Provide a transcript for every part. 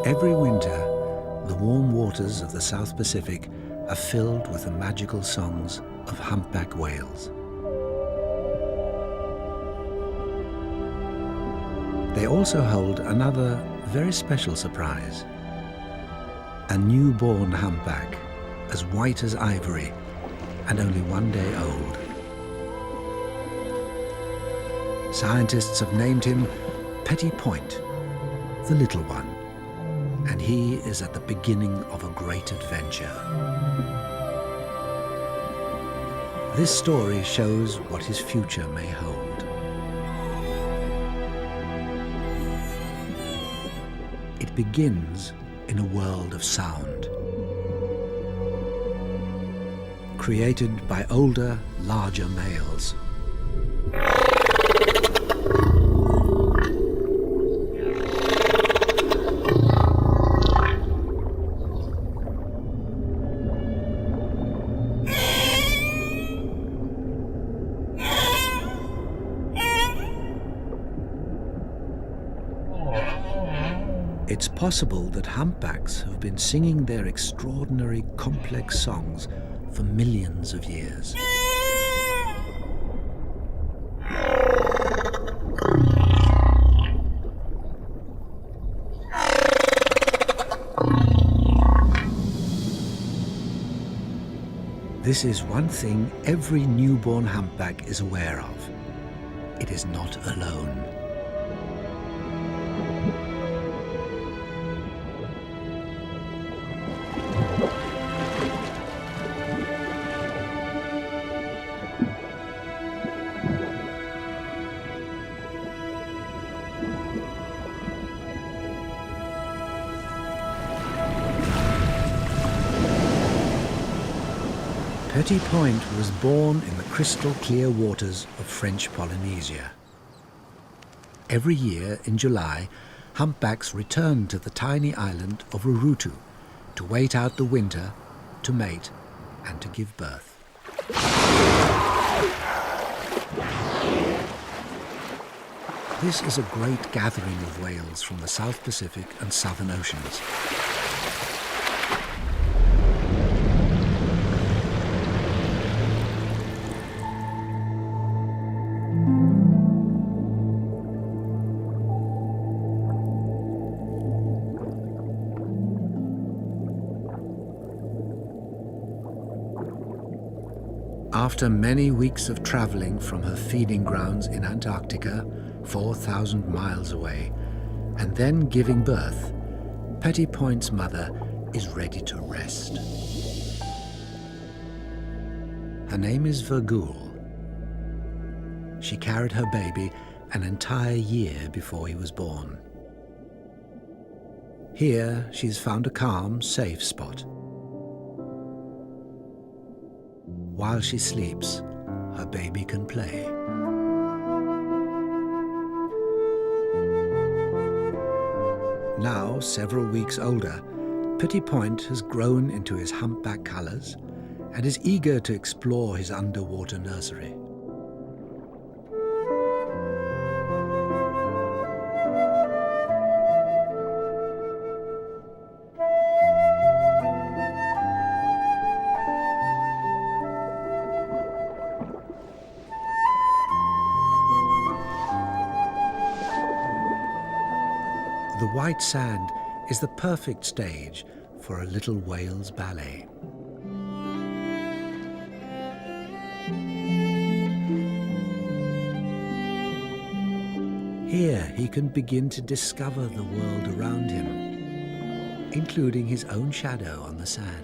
Every winter, the warm waters of the South Pacific are filled with the magical songs of humpback whales. They also hold another very special surprise. A newborn humpback, as white as ivory and only 1 day old. Scientists have named him Petit Point, the little one, and he is at the beginning of a great adventure. This story shows what his future may hold. It begins in a world of sound, created by older, larger males. It's possible that humpbacks have been singing their extraordinary, complex songs for millions of years. This is one thing every newborn humpback is aware of. It is not alone. Petit Point was born in the crystal clear waters of French Polynesia. Every year in July, humpbacks return to the tiny island of Rurutu to wait out the winter, to mate and to give birth. This is a great gathering of whales from the South Pacific and Southern Oceans. After many weeks of traveling from her feeding grounds in Antarctica, 4,000 miles away, and then giving birth, Petit Point's mother is ready to rest. Her name is Virgule. She carried her baby an entire year before he was born. Here, she's found a calm, safe spot. While she sleeps, her baby can play. Now, several weeks older, Petit Point has grown into his humpback colors and is eager to explore his underwater nursery. The white sand is the perfect stage for a little whale's ballet. Here he can begin to discover the world around him, including his own shadow on the sand.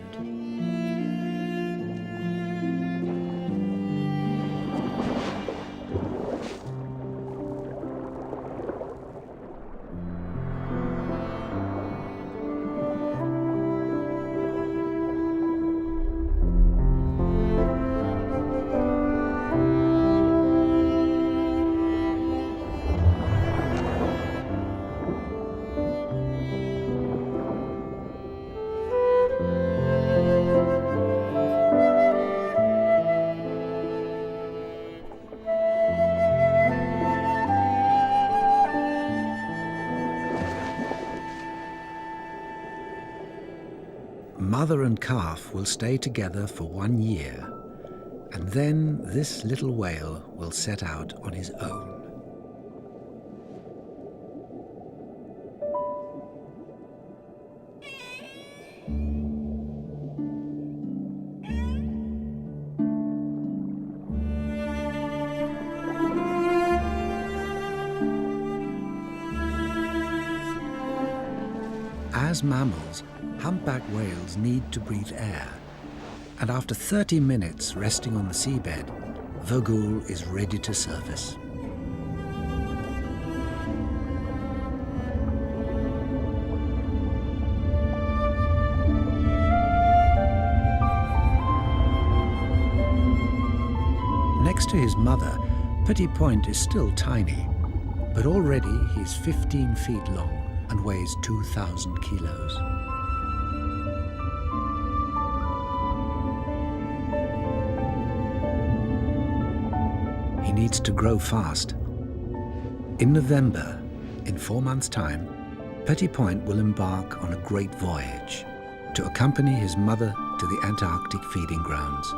Mother and calf will stay together for 1 year, and then this little whale will set out on his own. As mammals, humpback whales need to breathe air, and after 30 minutes resting on the seabed, Vögul is ready to surface. Next to his mother, Petit Point is still tiny, but already he's 15 feet long and weighs 2,000 kilos. He needs to grow fast. In November, in 4 months' time, Petit Point will embark on a great voyage to accompany his mother to the Antarctic feeding grounds.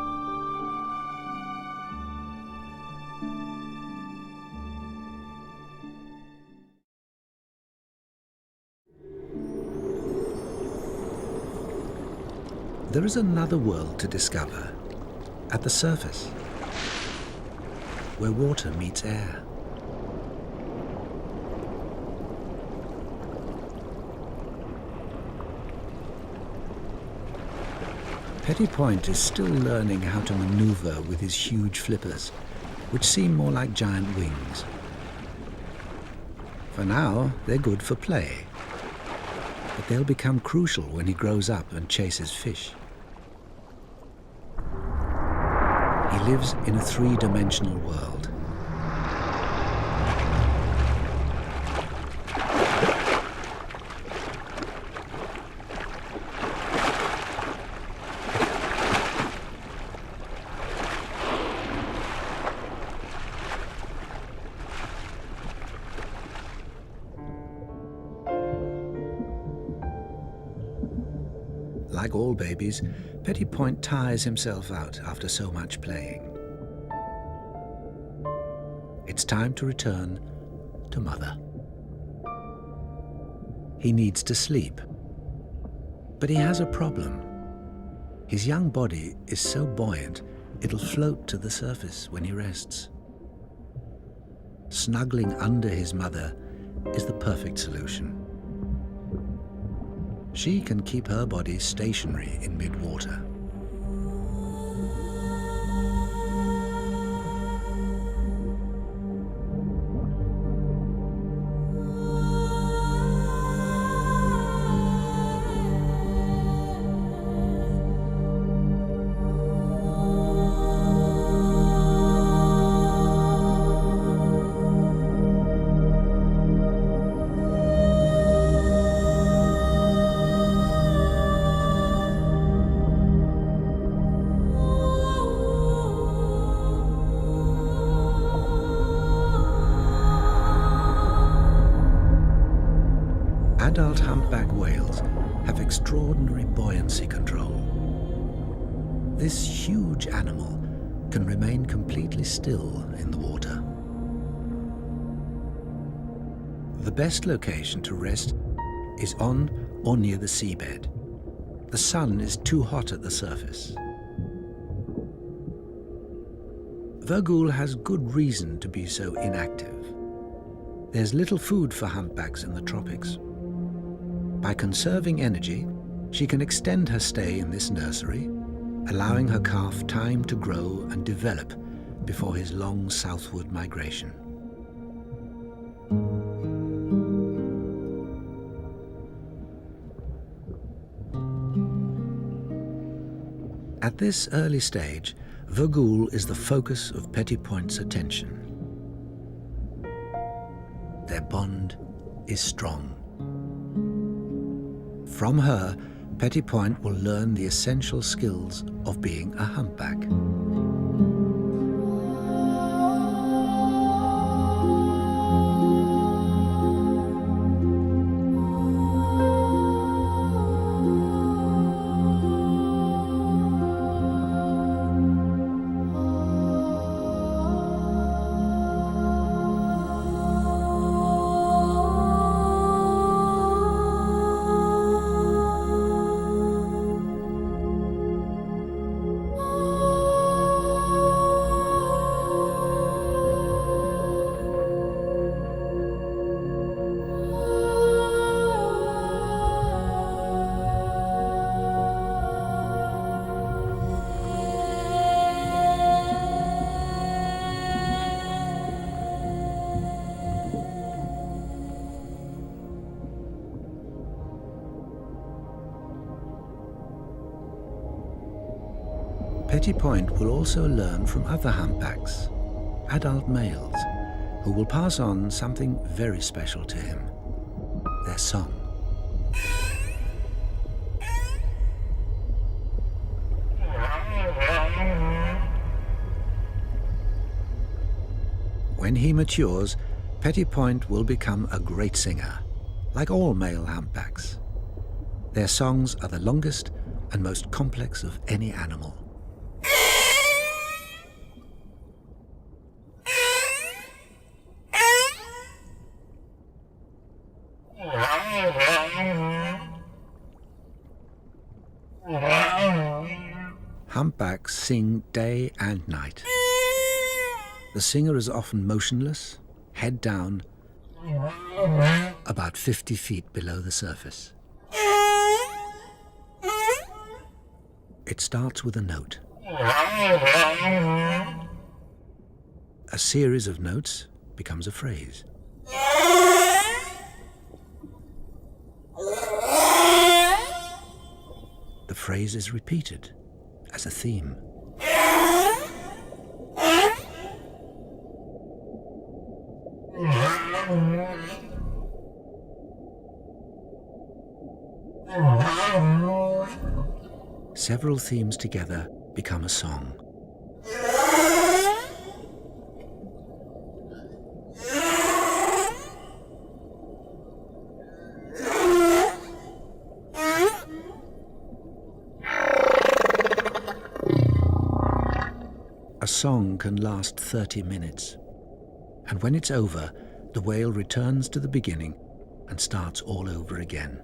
There is another world to discover, at the surface, where water meets air. Petit Point is still learning how to maneuver with his huge flippers, which seem more like giant wings. For now, they're good for play, but they'll become crucial when he grows up and chases fish. He lives in a 3-dimensional world. Like all babies, Petit Point tires himself out after so much playing. It's time to return to Mother. He needs to sleep, but he has a problem. His young body is so buoyant, it'll float to the surface when he rests. Snuggling under his mother is the perfect solution. She can keep her body stationary in mid-water. Adult humpback whales have extraordinary buoyancy control. This huge animal can remain completely still in the water. The best location to rest is on or near the seabed. The sun is too hot at the surface. Vögul has good reason to be so inactive. There's little food for humpbacks in the tropics. By conserving energy, she can extend her stay in this nursery, allowing her calf time to grow and develop before his long southward migration. At this early stage, Vögul is the focus of Petit Point's attention. Their bond is strong. From her, Petit Point will learn the essential skills of being a humpback. Petty Point will also learn from other humpbacks, adult males, who will pass on something very special to him, their song. When he matures, Petty Point will become a great singer, like all male humpbacks. Their songs are the longest and most complex of any animal. Humpbacks sing day and night. The singer is often motionless, head down, about 50 feet below the surface. It starts with a note. A series of notes becomes a phrase. The phrase is repeated as a theme. Several themes together become a song. A song can last 30 minutes, and when it's over, the whale returns to the beginning and starts all over again.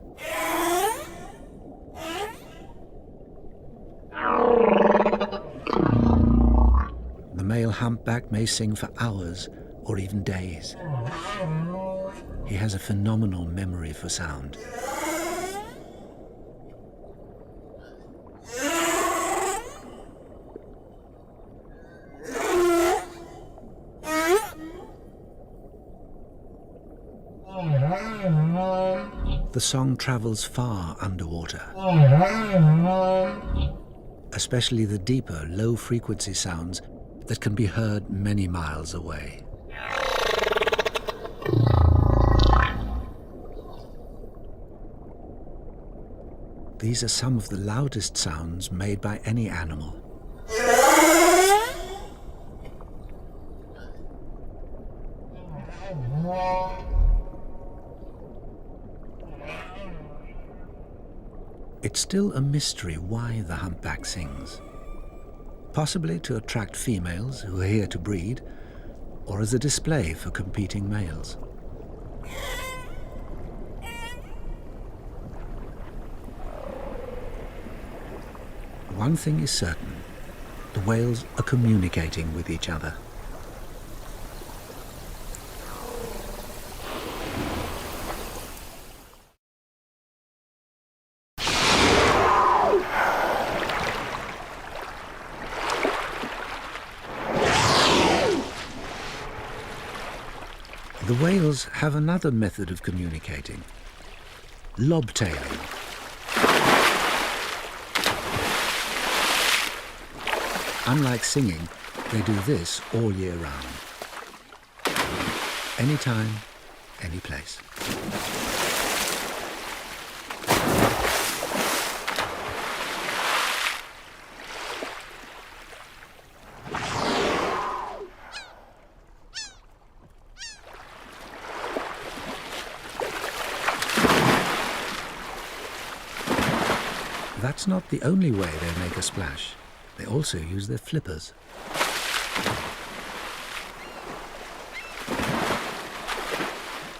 The male humpback may sing for hours or even days. He has a phenomenal memory for sound. The song travels far underwater, especially the deeper, low-frequency sounds that can be heard many miles away. These are some of the loudest sounds made by any animal. It's still a mystery why the humpback sings. Possibly to attract females who are here to breed, or as a display for competing males. One thing is certain, the whales are communicating with each other. The whales have another method of communicating, lobtailing. Unlike singing, they do this all year round. Anytime, any place. That's not the only way they make a splash. They also use their flippers.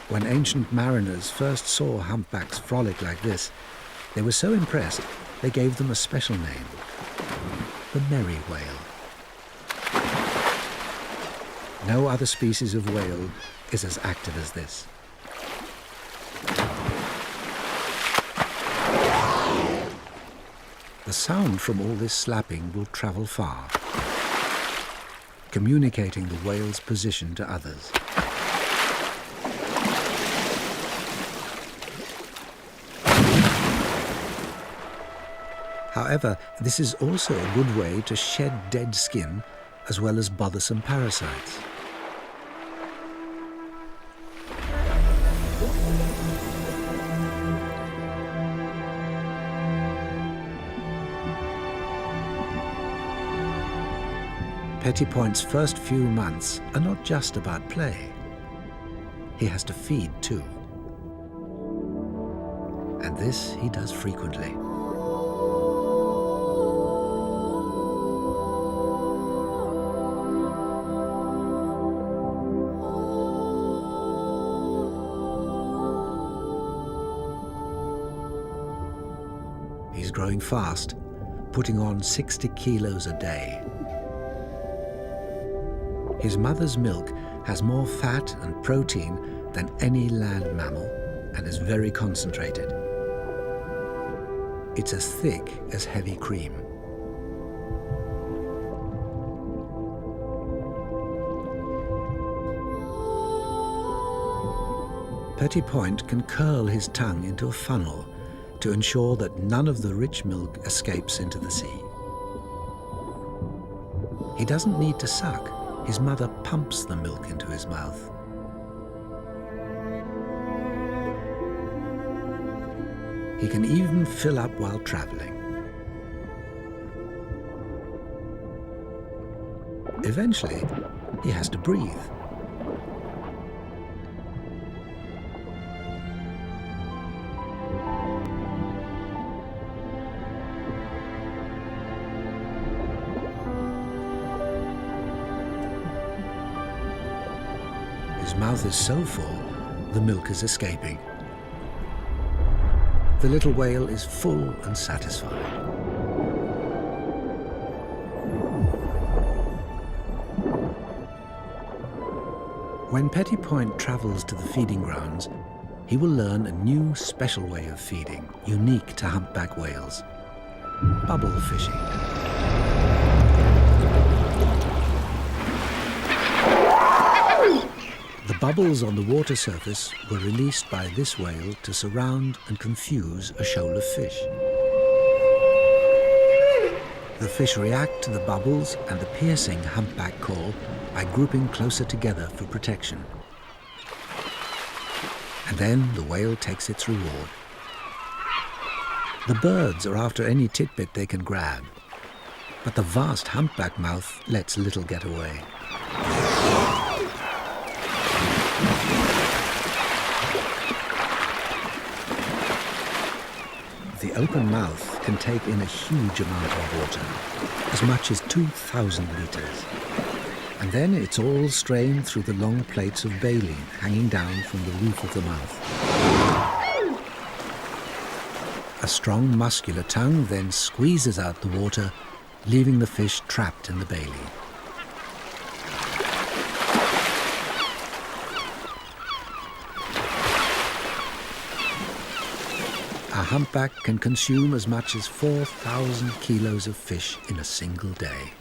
When ancient mariners first saw humpbacks frolic like this, they were so impressed they gave them a special name, the merry whale. No other species of whale is as active as this. The sound from all this slapping will travel far, communicating the whale's position to others. However, this is also a good way to shed dead skin as well as bothersome parasites. Petty Point's first few months are not just about play. He has to feed too. And this he does frequently. He's growing fast, putting on 60 kilos a day. His mother's milk has more fat and protein than any land mammal and is very concentrated. It's as thick as heavy cream. Petty Point can curl his tongue into a funnel to ensure that none of the rich milk escapes into the sea. He doesn't need to suck. His mother pumps the milk into his mouth. He can even fill up while traveling. Eventually, he has to breathe. His mouth is so full, the milk is escaping. The little whale is full and satisfied. When Petty Point travels to the feeding grounds, he will learn a new special way of feeding, unique to humpback whales: bubble fishing. The bubbles on the water surface were released by this whale to surround and confuse a shoal of fish. The fish react to the bubbles and the piercing humpback call by grouping closer together for protection. And then the whale takes its reward. The birds are after any tidbit they can grab, but the vast humpback mouth lets little get away. The open mouth can take in a huge amount of water, as much as 2,000 litres. And then it's all strained through the long plates of baleen hanging down from the roof of the mouth. A strong muscular tongue then squeezes out the water, leaving the fish trapped in the baleen. A humpback can consume as much as 4,000 kilos of fish in a single day.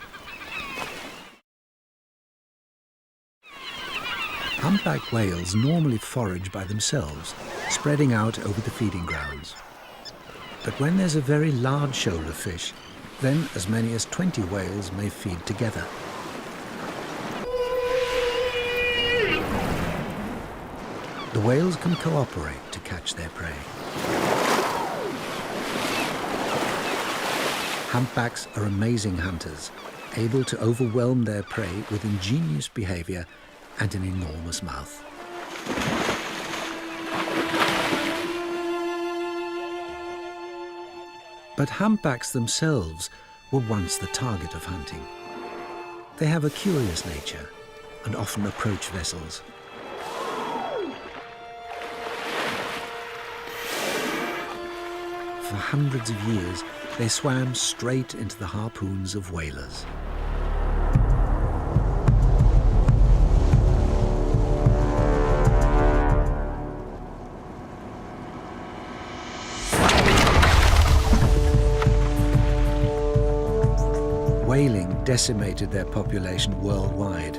Humpback whales normally forage by themselves, spreading out over the feeding grounds. But when there's a very large shoal of fish, then as many as 20 whales may feed together. The whales can cooperate to catch their prey. Humpbacks are amazing hunters, able to overwhelm their prey with ingenious behavior and an enormous mouth. But humpbacks themselves were once the target of hunting. They have a curious nature and often approach vessels. For hundreds of years, they swam straight into the harpoons of whalers. Whaling decimated their population worldwide,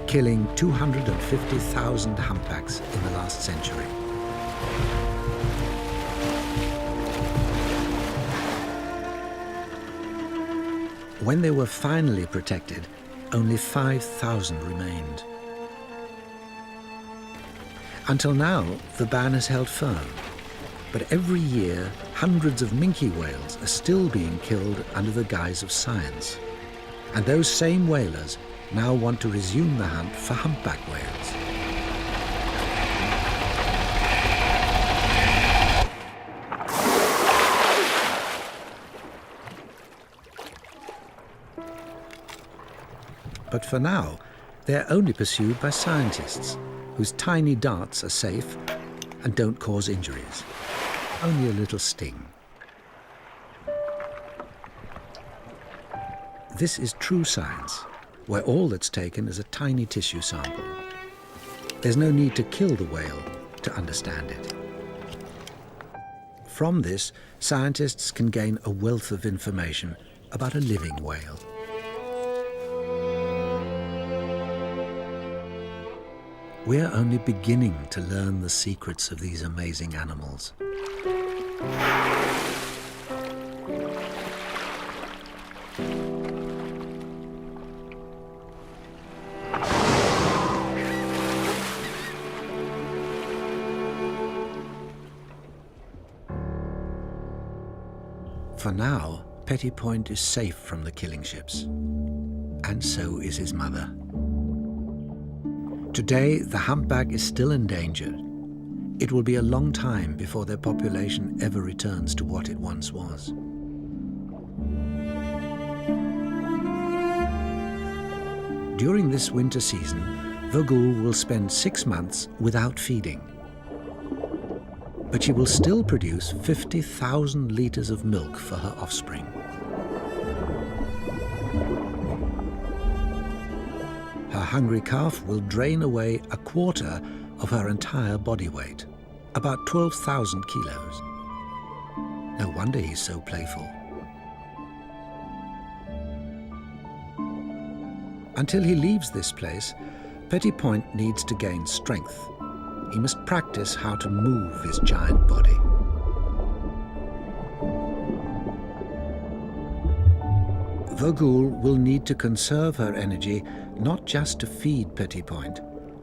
killing 250,000 humpbacks in the last century. When they were finally protected, only 5,000 remained. Until now, the ban has held firm. But every year, hundreds of minke whales are still being killed under the guise of science. And those same whalers now want to resume the hunt for humpback whales. But for now, they're only pursued by scientists, whose tiny darts are safe and don't cause injuries. Only a little sting. This is true science, where all that's taken is a tiny tissue sample. There's no need to kill the whale to understand it. From this, scientists can gain a wealth of information about a living whale. We're only beginning to learn the secrets of these amazing animals. For now, Petty Point is safe from the killing ships, and so is his mother. Today, the humpback is still endangered. It will be a long time before their population ever returns to what it once was. During this winter season, Vögul will spend 6 months without feeding. But she will still produce 50,000 litres of milk for her offspring. Her hungry calf will drain away a quarter of her entire body weight, about 12,000 kilos. No wonder he's so playful. Until he leaves this place, Petty Point needs to gain strength. He must practice how to move his giant body. Vögul will need to conserve her energy not just to feed Petty Point,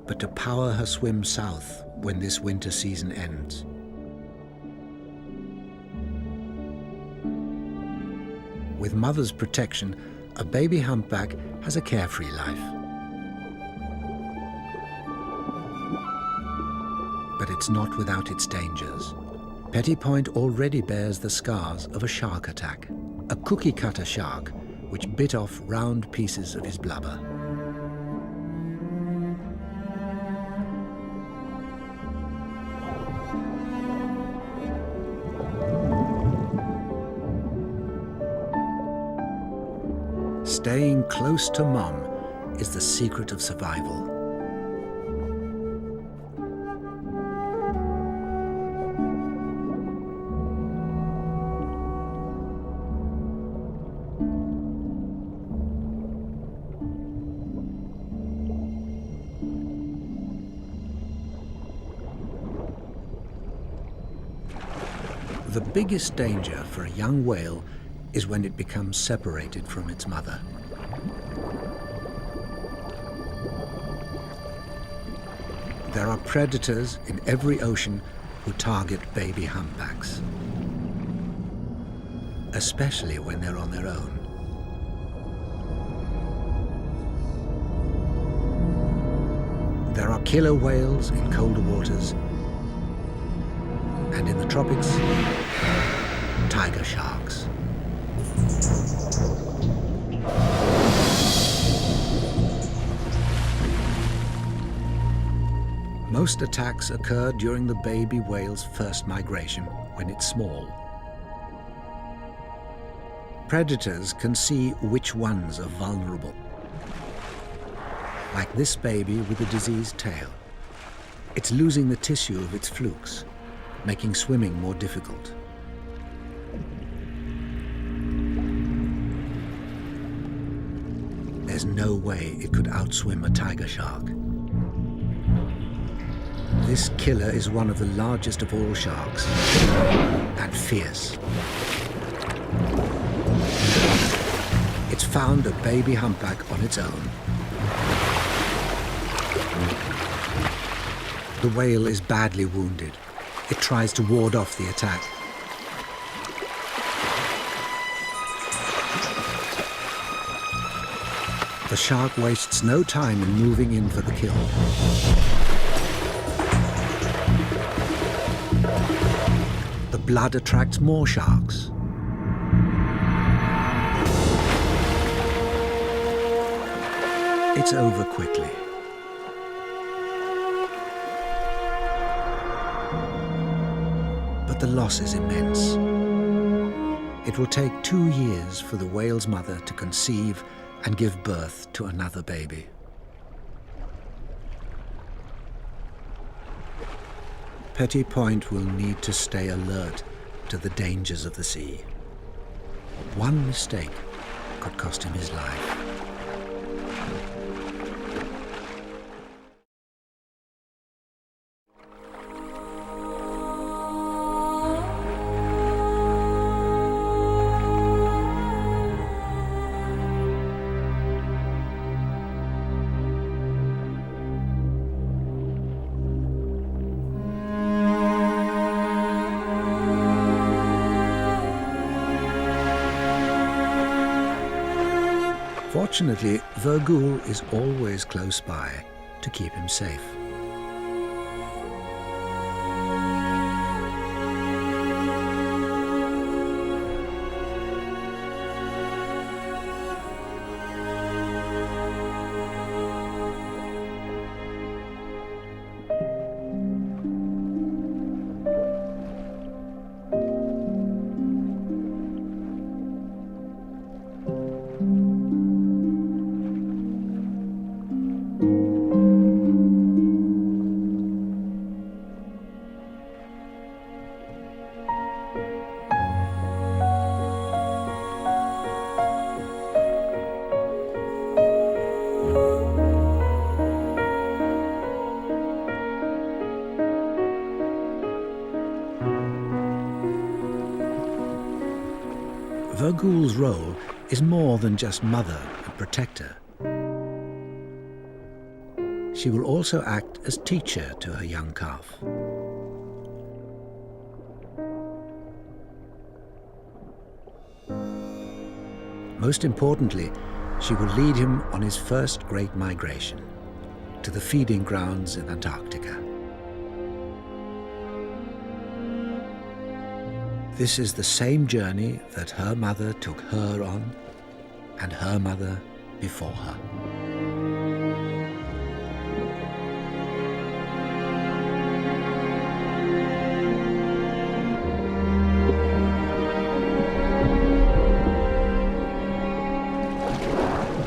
but to power her swim south when this winter season ends. With mother's protection, a baby humpback has a carefree life. But it's not without its dangers. Petty Point already bears the scars of a shark attack, a cookie cutter shark which bit off round pieces of his blubber. Staying close to Mom is the secret of survival. The biggest danger for a young whale is when it becomes separated from its mother. There are predators in every ocean who target baby humpbacks, especially when they're on their own. There are killer whales in colder waters, and in the tropics, tiger sharks. Most attacks occur during the baby whale's first migration, when it's small. Predators can see which ones are vulnerable, like this baby with a diseased tail. It's losing the tissue of its flukes, making swimming more difficult. There's no way it could outswim a tiger shark. This killer is one of the largest of all sharks, and fierce. Its found a baby humpback on its own. The whale is badly wounded. It tries to ward off the attack. The shark wastes no time in moving in for the kill. The blood attracts more sharks. It's over quickly. But the loss is immense. It will take 2 years for the whale's mother to conceive and give birth to another baby. Petty Point will need to stay alert to the dangers of the sea. One mistake could cost him his life. Fortunately, Vergul is always close by to keep him safe. Vergul's role is more than just mother and protector. She will also act as teacher to her young calf. Most importantly, she will lead him on his first great migration to the feeding grounds in Antarctica. This is the same journey that her mother took her on, and her mother before her.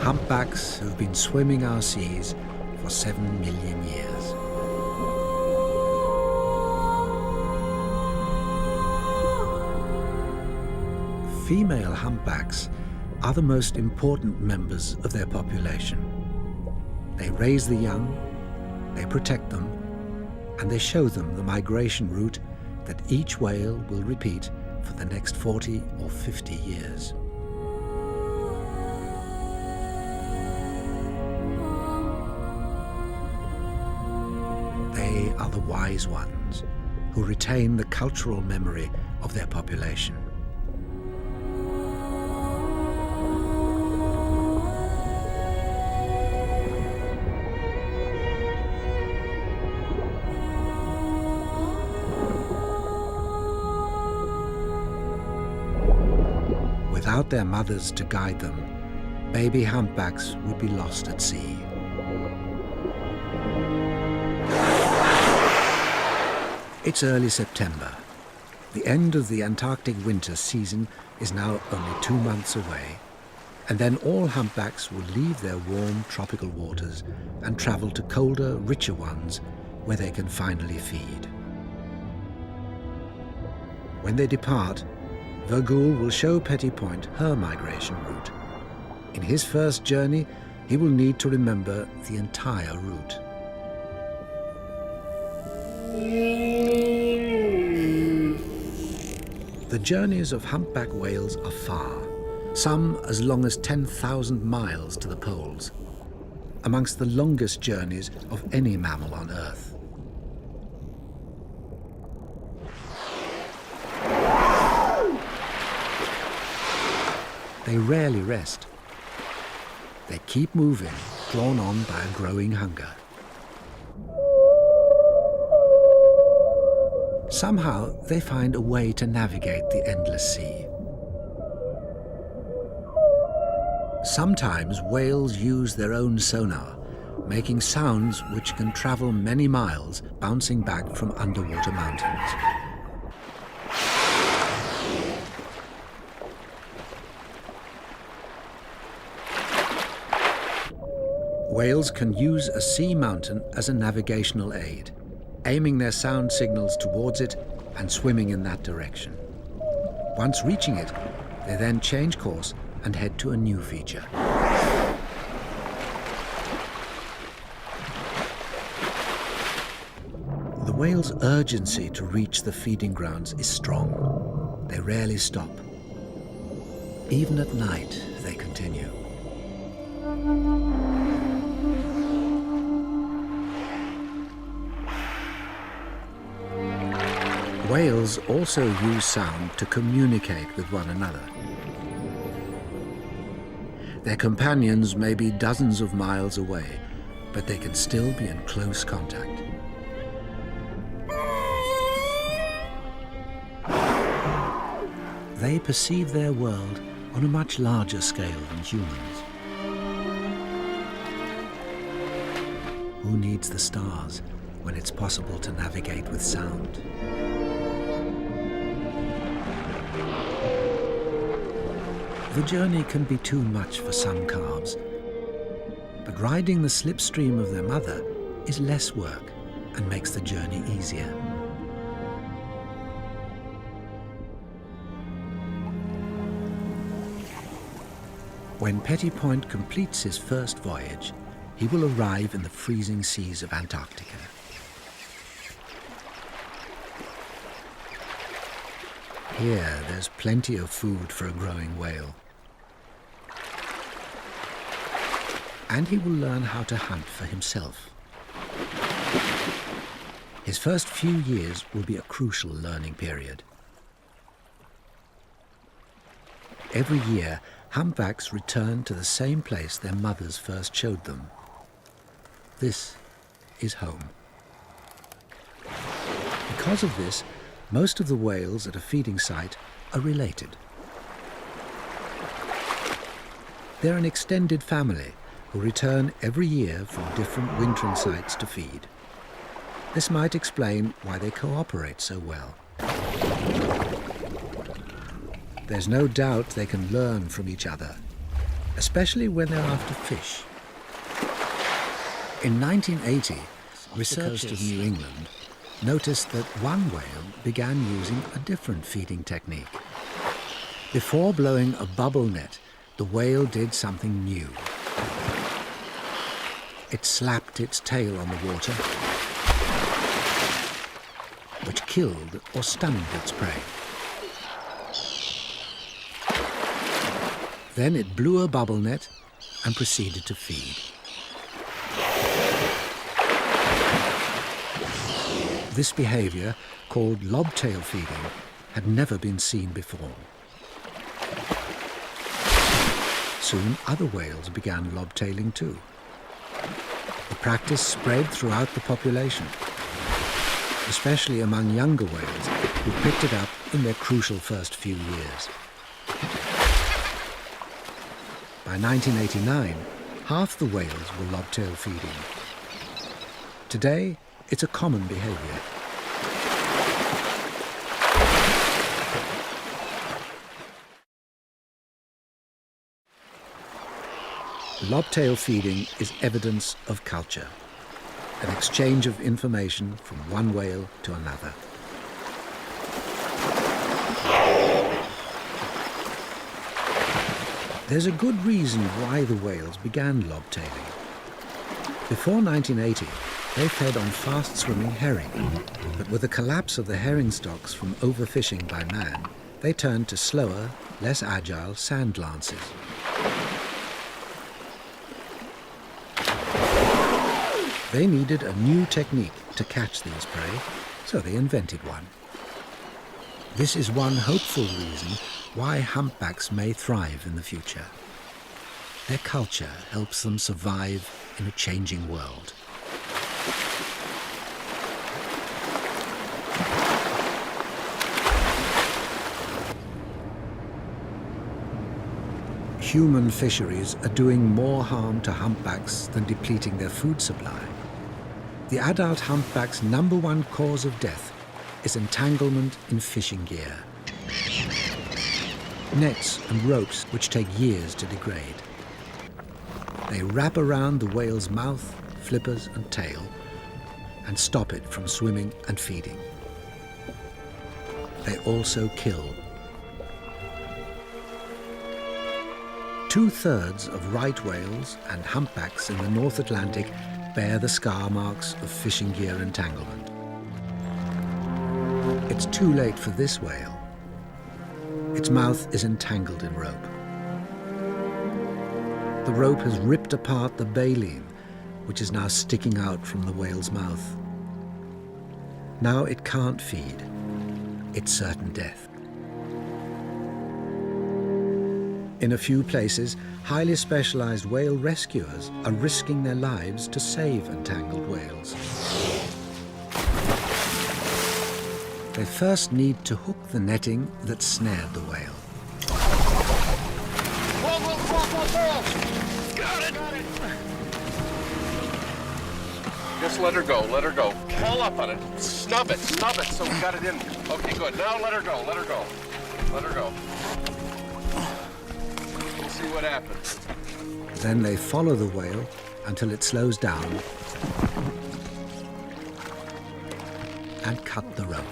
Humpbacks have been swimming our seas for 7 million years. Female humpbacks are the most important members of their population. They raise the young, they protect them, and they show them the migration route that each whale will repeat for the next 40 or 50 years. They are the wise ones who retain the cultural memory of their population. Without their mothers to guide them, baby humpbacks would be lost at sea. It's early September. The end of the Antarctic winter season is now only 2 months away, and then all humpbacks will leave their warm tropical waters and travel to colder, richer ones where they can finally feed. When they depart, Vergul will show Petty Point her migration route. In his first journey, he will need to remember the entire route. The journeys of humpback whales are far, some as long as 10,000 miles to the poles, amongst the longest journeys of any mammal on Earth. They rarely rest. They keep moving, drawn on by a growing hunger. Somehow, they find a way to navigate the endless sea. Sometimes whales use their own sonar, making sounds which can travel many miles, bouncing back from underwater mountains. Whales can use a sea mountain as a navigational aid, aiming their sound signals towards it and swimming in that direction. Once reaching it, they then change course and head to a new feature. The whale's urgency to reach the feeding grounds is strong. They rarely stop. Even at night, they continue. Whales also use sound to communicate with one another. Their companions may be dozens of miles away, but they can still be in close contact. They perceive their world on a much larger scale than humans. Who needs the stars when it's possible to navigate with sound? The journey can be too much for some calves, but riding the slipstream of their mother is less work and makes the journey easier. When Petty Point completes his first voyage, he will arrive in the freezing seas of Antarctica. Here, there's plenty of food for a growing whale. And he will learn how to hunt for himself. His first few years will be a crucial learning period. Every year, humpbacks return to the same place their mothers first showed them. This is home. Because of this, most of the whales at a feeding site are related. They're an extended family who return every year from different wintering sites to feed. This might explain why they cooperate so well. There's no doubt they can learn from each other, especially when they're after fish. In 1980, researchers of New England noticed that one whale began using a different feeding technique. Before blowing a bubble net, the whale did something new. It slapped its tail on the water, which killed or stunned its prey. Then it blew a bubble net and proceeded to feed. This behavior, called lobtail feeding, had never been seen before. Soon other whales began lobtailing too. The practice spread throughout the population, especially among younger whales who picked it up in their crucial first few years. By 1989, half the whales were lobtail feeding. Today, it's a common behavior. Lobtail feeding is evidence of culture, an exchange of information from one whale to another. There's a good reason why the whales began lobtailing. Before 1980, they fed on fast-swimming herring, but with the collapse of the herring stocks from overfishing by man, they turned to slower, less agile sand lances. They needed a new technique to catch these prey, so they invented one. This is one hopeful reason why humpbacks may thrive in the future. Their culture helps them survive in a changing world. Human fisheries are doing more harm to humpbacks than depleting their food supply. The adult humpback's number one cause of death is entanglement in fishing gear. Nets and ropes which take years to degrade. They wrap around the whale's mouth, flippers and tail and stop it from swimming and feeding. They also kill. 2/3 of right whales and humpbacks in the North Atlantic bear the scar marks of fishing gear entanglement. It's too late for this whale. Its mouth is entangled in rope. The rope has ripped apart the baleen, which is now sticking out from the whale's mouth. Now it can't feed. It's certain death. In a few places, highly specialized whale rescuers are risking their lives to save entangled whales. They first need to hook the netting that snared the whale. Got it! Just let her go, let her go. Pull up on it. Snub it, so we got it in. Okay, good. Now let her go, let her go. Let her go. We'll see what happens. Then they follow the whale until it slows down and cut the rope.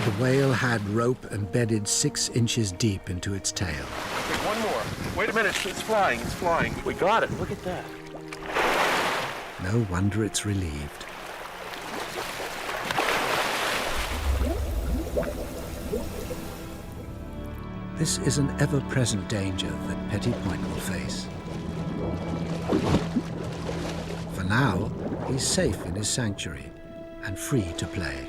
The whale had rope embedded 6 inches deep into its tail. Okay, one more. Wait a minute, it's flying, it's flying. We got it, look at that. No wonder it's relieved. This is an ever-present danger that Petty Point will face. For now, he's safe in his sanctuary and free to play.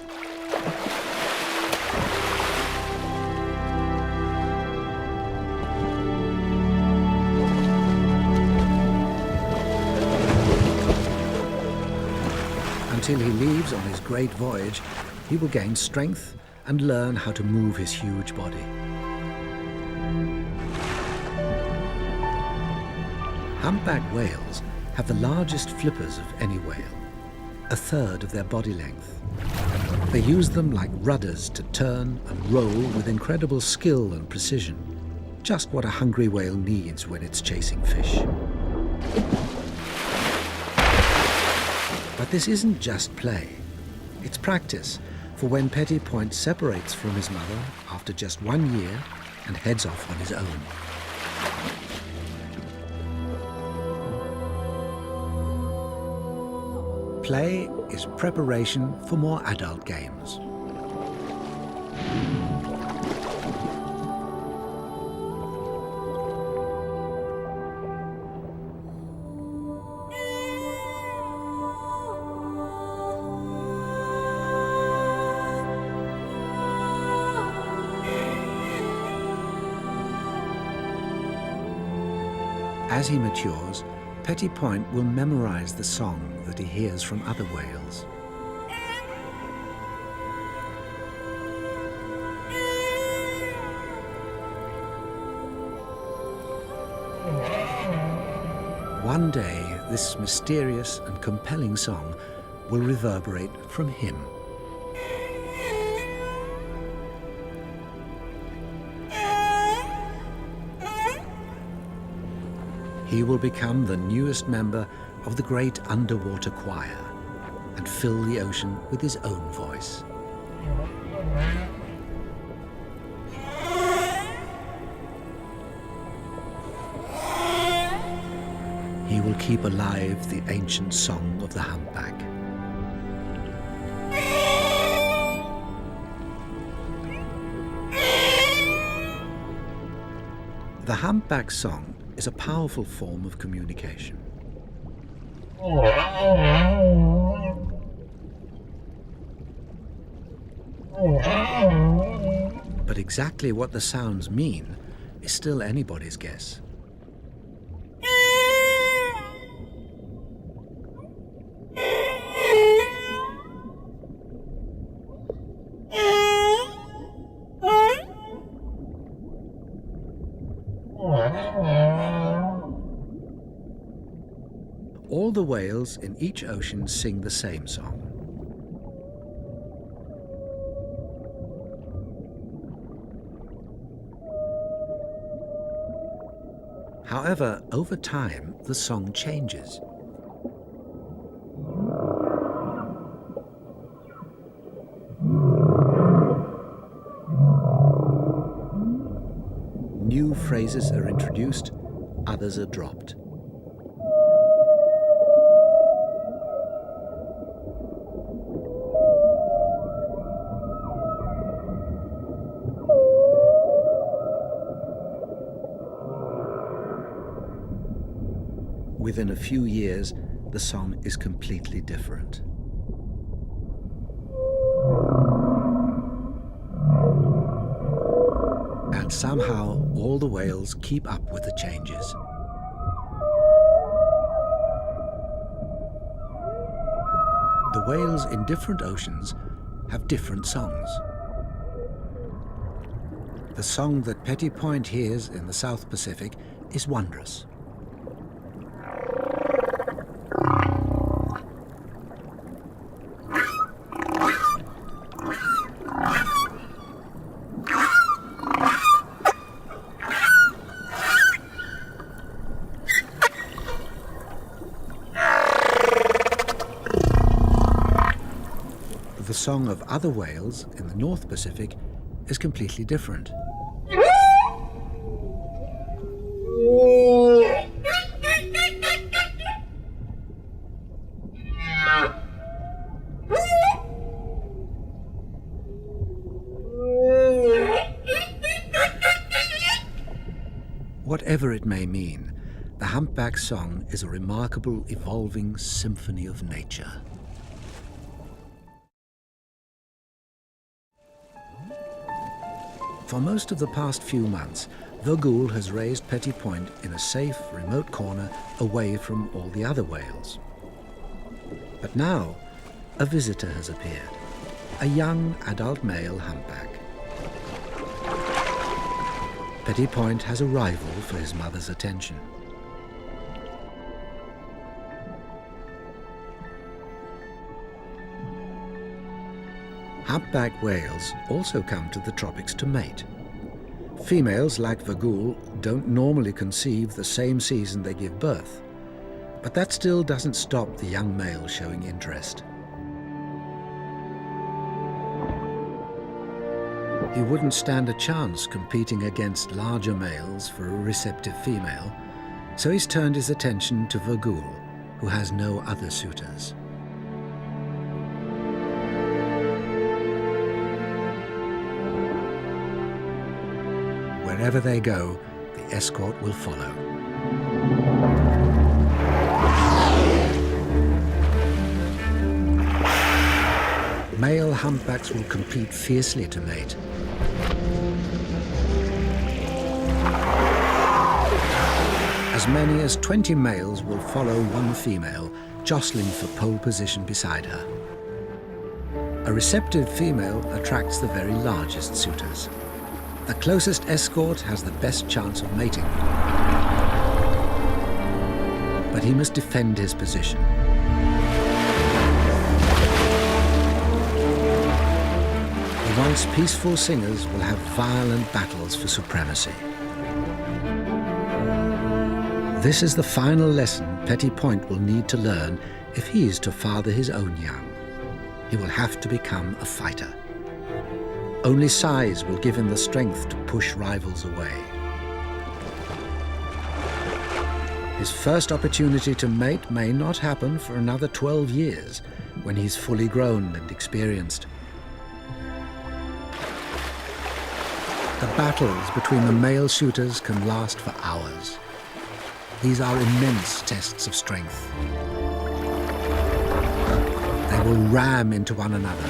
Until he leaves on his great voyage, he will gain strength and learn how to move his huge body. Humpback whales have the largest flippers of any whale, 1/3 of their body length. They use them like rudders to turn and roll with incredible skill and precision, just what a hungry whale needs when it's chasing fish. But this isn't just play. It's practice for when Petty Point separates from his mother after just 1 year and heads off on his own. Play is preparation for more adult games. As he matures, Petty Point will memorize the song that he hears from other whales. One day, this mysterious and compelling song will reverberate from him. He will become the newest member of the great underwater choir and fill the ocean with his own voice. He will keep alive the ancient song of the humpback. The humpback song is a powerful form of communication. But exactly what the sounds mean is still anybody's guess. All the whales in each ocean sing the same song. However, over time, the song changes. New phrases are introduced, others are dropped. Within a few years, the song is completely different. And somehow, all the whales keep up with the changes. The whales in different oceans have different songs. The song that Petty Point hears in the South Pacific is wondrous. The song of other whales in the North Pacific is completely different. Whatever it may mean, the humpback song is a remarkable, evolving symphony of nature. For most of the past few months, Vogul has raised Petty Point in a safe, remote corner away from all the other whales. But now, a visitor has appeared, a young adult male humpback. Petty Point has a rival for his mother's attention. Humpback whales also come to the tropics to mate. Females, like Vogul, don't normally conceive the same season they give birth, but that still doesn't stop the young male showing interest. He wouldn't stand a chance competing against larger males for a receptive female, so he's turned his attention to Vogul, who has no other suitors. Wherever they go, the escort will follow. Male humpbacks will compete fiercely to mate. As many as 20 males will follow one female, jostling for pole position beside her. A receptive female attracts the very largest suitors. The closest escort has the best chance of mating. But he must defend his position. The once peaceful singers will have violent battles for supremacy. This is the final lesson Petty Point will need to learn if he is to father his own young. He will have to become a fighter. Only size will give him the strength to push rivals away. His first opportunity to mate may not happen for another 12 years, when he's fully grown and experienced. The battles between the male shooters can last for hours. These are immense tests of strength. They will ram into one another.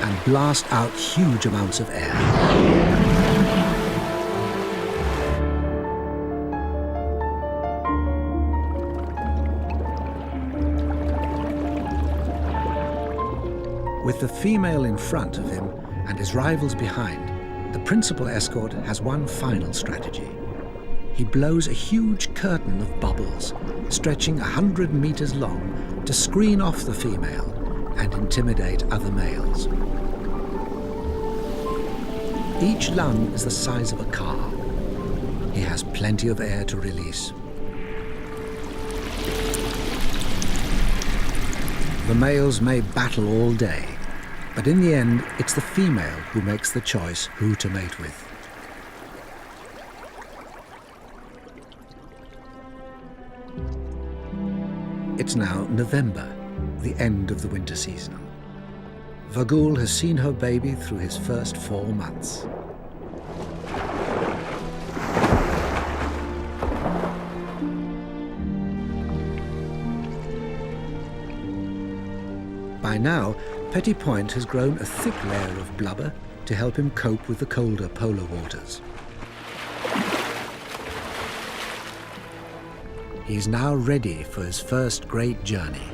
And blast out huge amounts of air. With the female in front of him and his rivals behind, the principal escort has one final strategy. He blows a huge curtain of bubbles, stretching 100 meters long, to screen off the female and intimidate other males. Each lung is the size of a car. He has plenty of air to release. The males may battle all day, but in the end, it's the female who makes the choice who to mate with. It's now November, the end of the winter season. Vagul has seen her baby through his first 4 months. By now, Petit Point has grown a thick layer of blubber to help him cope with the colder polar waters. He's now ready for his first great journey,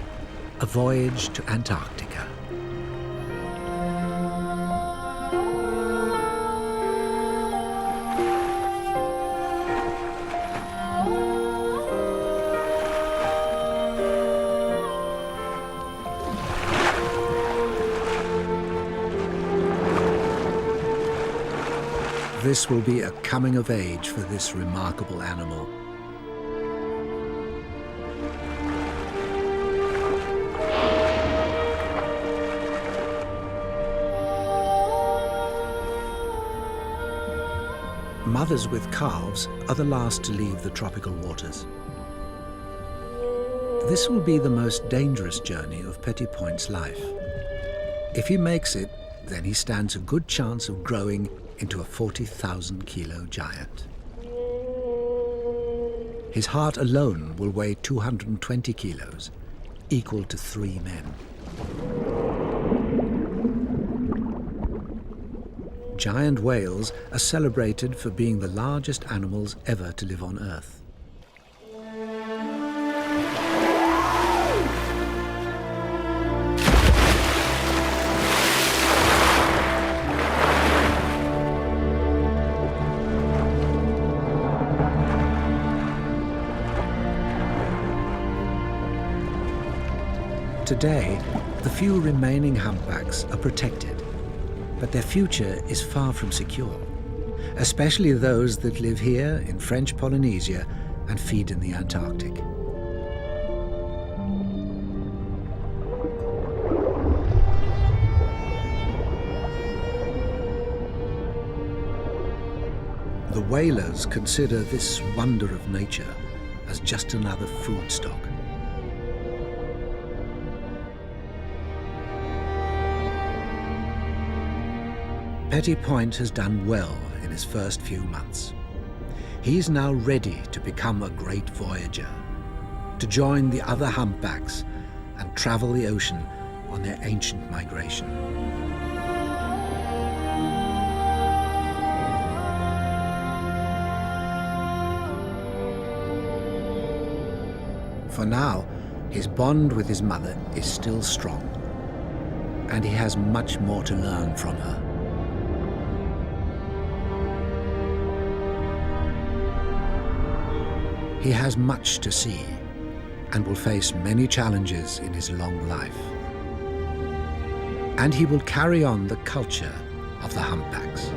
a voyage to Antarctica. This will be a coming of age for this remarkable animal. Mothers with calves are the last to leave the tropical waters. This will be the most dangerous journey of Petit Point's life. If he makes it, then he stands a good chance of growing into a 40,000 kilo giant. His heart alone will weigh 220 kilos, equal to 3 men. Giant whales are celebrated for being the largest animals ever to live on Earth. Today, the few remaining humpbacks are protected, but their future is far from secure, especially those that live here in French Polynesia and feed in the Antarctic. The whalers consider this wonder of nature as just another food stock. Petit Point has done well in his first few months. He's now ready to become a great voyager, to join the other humpbacks and travel the ocean on their ancient migration. For now, his bond with his mother is still strong, and he has much more to learn from her. He has much to see and will face many challenges in his long life. And he will carry on the culture of the humpbacks.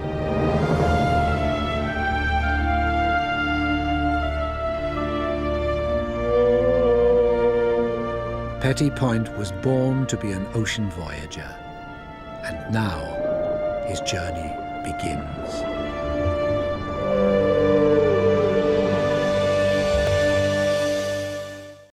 Petit Point was born to be an ocean voyager, and now his journey begins.